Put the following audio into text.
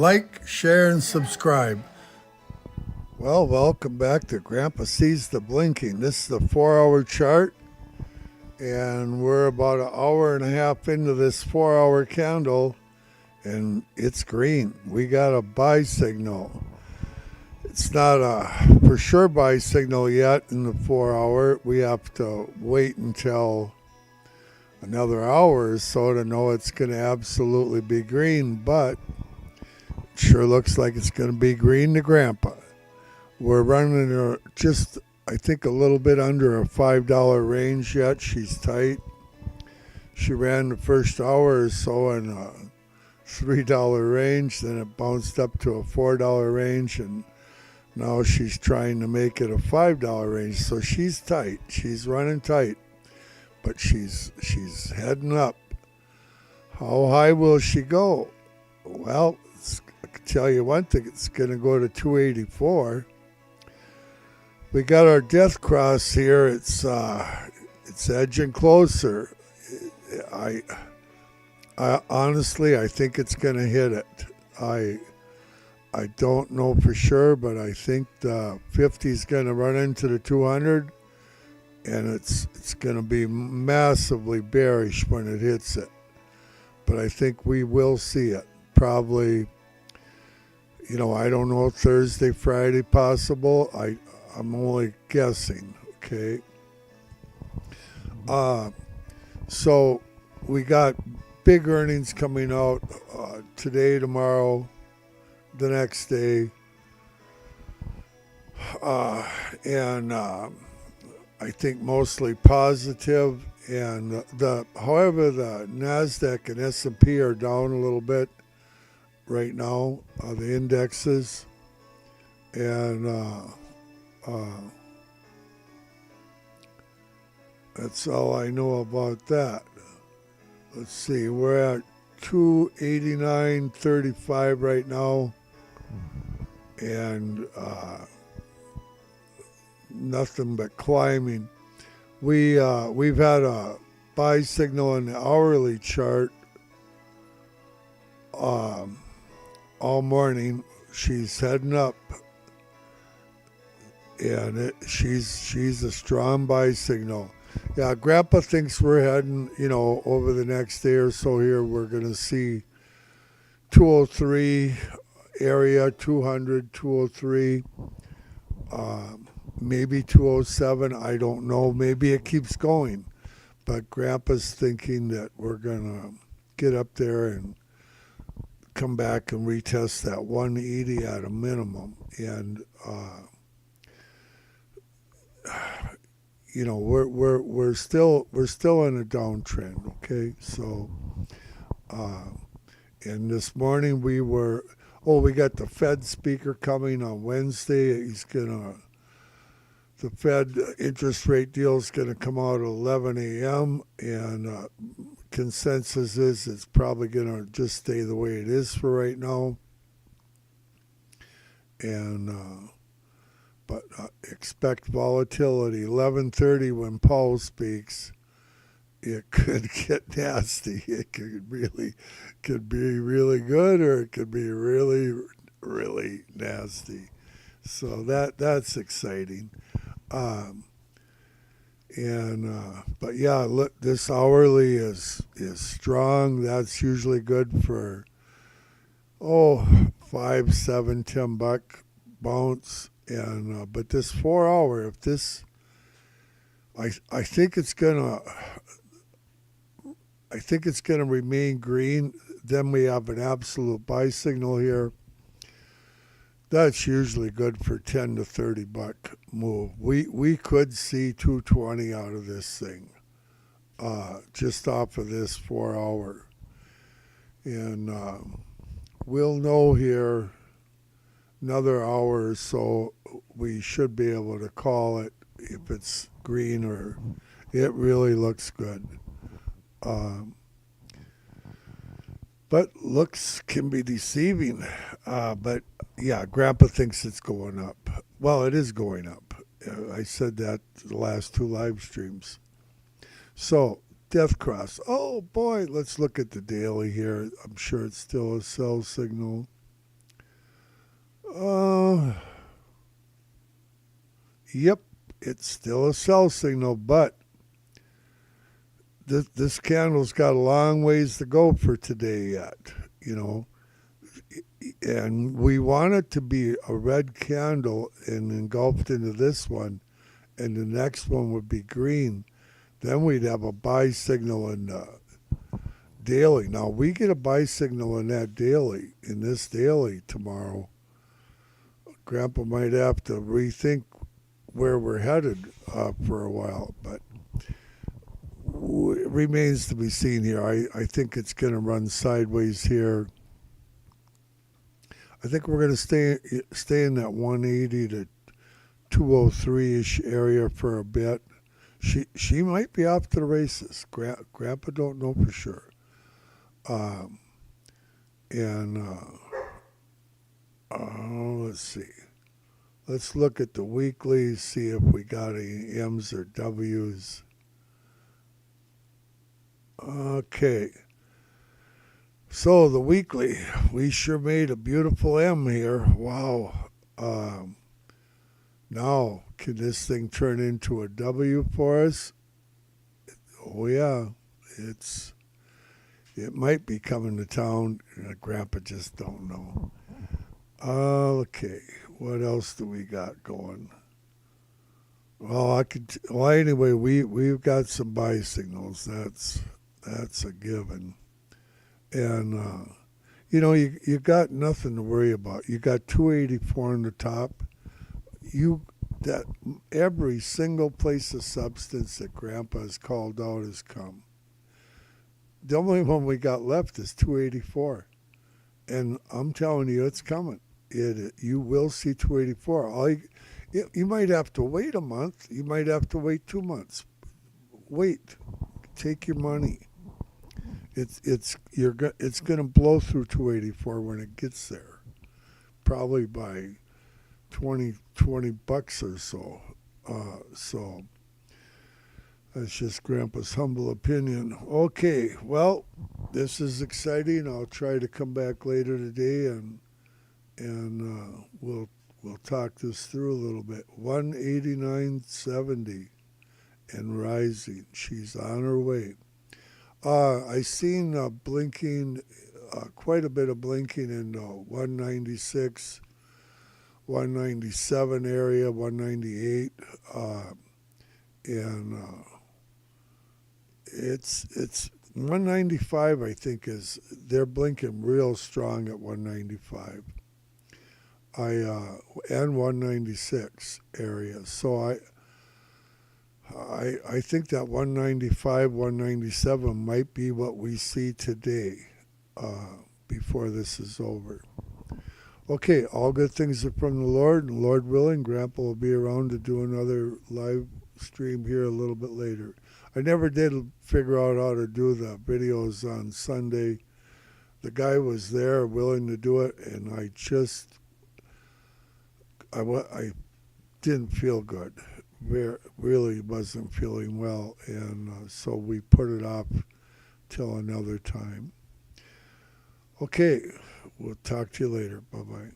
Like, share, and subscribe. Well, welcome back to Grandpa Sees the Blinking. This is the 4-hour chart, and we're about an hour and a half into this 4-hour candle, and it's green. We got a buy signal. It's not a for sure buy signal yet in the 4-hour. We have to wait until another hour or so to know it's going to absolutely be green, but it sure looks like it's going to be green to Grandpa. We're running just, I think, a little bit under a $5 range yet. She's tight. She ran the first hour or so in a $3 range, then it bounced up to a $4 range, and now she's trying to make it a $5 range. So she's tight. She's running tight, but she's heading up. How high will she go? Well, I can tell you one thing. It's going to go to 284. We got our death cross here. It's edging closer. I honestly, I think it's going to hit it. I don't know for sure, but I think the 50 is going to run into the 200, and it's going to be massively bearish when it hits it. But I think we will see it. Probably, I don't know, Thursday, Friday possible. I'm only guessing, okay? So we got big earnings coming out today, tomorrow, the next day. And I think mostly positive. And however, the NASDAQ and S&P are down a little bit right now, the indexes. And that's all I know about that. Let's see, we're at 289.35 right now, and nothing but climbing. We've had a buy signal in the hourly chart all morning. She's heading up. And she's a strong buy signal. Yeah, Grandpa thinks we're heading, over the next day or so here, we're going to see 203 area, 200, 203, maybe 207. I don't know. Maybe it keeps going. But Grandpa's thinking that we're going to get up there and come back and retest that 180 at a minimum. And, we're still in a downtrend, okay? So, and this morning we got the Fed speaker coming on Wednesday. The Fed interest rate deal is gonna come out at 11 a.m. and consensus is it's probably gonna just stay the way it is for right now. And but expect volatility. 11:30 when Powell speaks, it could get nasty. It could be really good, or it could be really, really nasty. So that's exciting. But yeah, look, this hourly is strong. That's usually good for 5, 7, $10 bounce. And but this 4-hour, if this, I think it's gonna remain green. Then we have an absolute buy signal here. That's usually good for $10 to $30 move. We could see 220 out of this thing, just off of this 4-hour, and we'll know here another hour or so. We should be able to call it if it's green, or it really looks good. But looks can be deceiving. But yeah, Grandpa thinks it's going up. Well, it is going up. I said that the last 2 live streams. So, Death Cross. Oh boy, let's look at the daily here. I'm sure it's still a sell signal. Uh, yep, it's still a sell signal, but this candle's got a long ways to go for today yet, you know. And we want it to be a red candle and engulfed into this one, and the next one would be green. Then we'd have a buy signal in daily. Now we get a buy signal in that daily, in this daily tomorrow. Grandpa might have to rethink where we're headed for a while, but it remains to be seen here. I think it's going to run sideways here. I think we're going to stay in that 180 to 203-ish area for a bit. She might be off to the races. Grandpa don't know for sure. And let's see. Let's look at the weekly, see if we got any M's or W's. Okay. So the weekly, we sure made a beautiful M here. Wow. Now, can this thing turn into a W for us? Oh yeah, it might be coming to town. Grandpa just don't know. Okay, what else do we got going? Well, anyway, we've got some buy signals. That's a given. And you got nothing to worry about. You got 284 on the top. That every single place of substance that Grandpa has called out has come. The only one we got left is 284, and I'm telling you, it's coming. You will see 284. You might have to wait a month. You might have to wait 2 months. Wait, take your money. It's going to blow through 284 when it gets there, probably by 20 bucks or so. So that's just Grandpa's humble opinion. Okay, well, this is exciting. I'll try to come back later today and we'll talk this through a little bit. 189.70 and rising. She's on her way. I seen blinking, quite a bit of blinking in 196, 197 area, 198, and it's 195. I think they're blinking real strong at 195. And 196 area. So I think that 195, 197 might be what we see today before this is over. Okay, all good things are from the Lord, and Lord willing, Grandpa will be around to do another live stream here a little bit later. I never did figure out how to do the videos on Sunday. The guy was there willing to do it, and I didn't feel good. Really wasn't feeling well, and so we put it off till another time. Okay, we'll talk to you later. Bye-bye.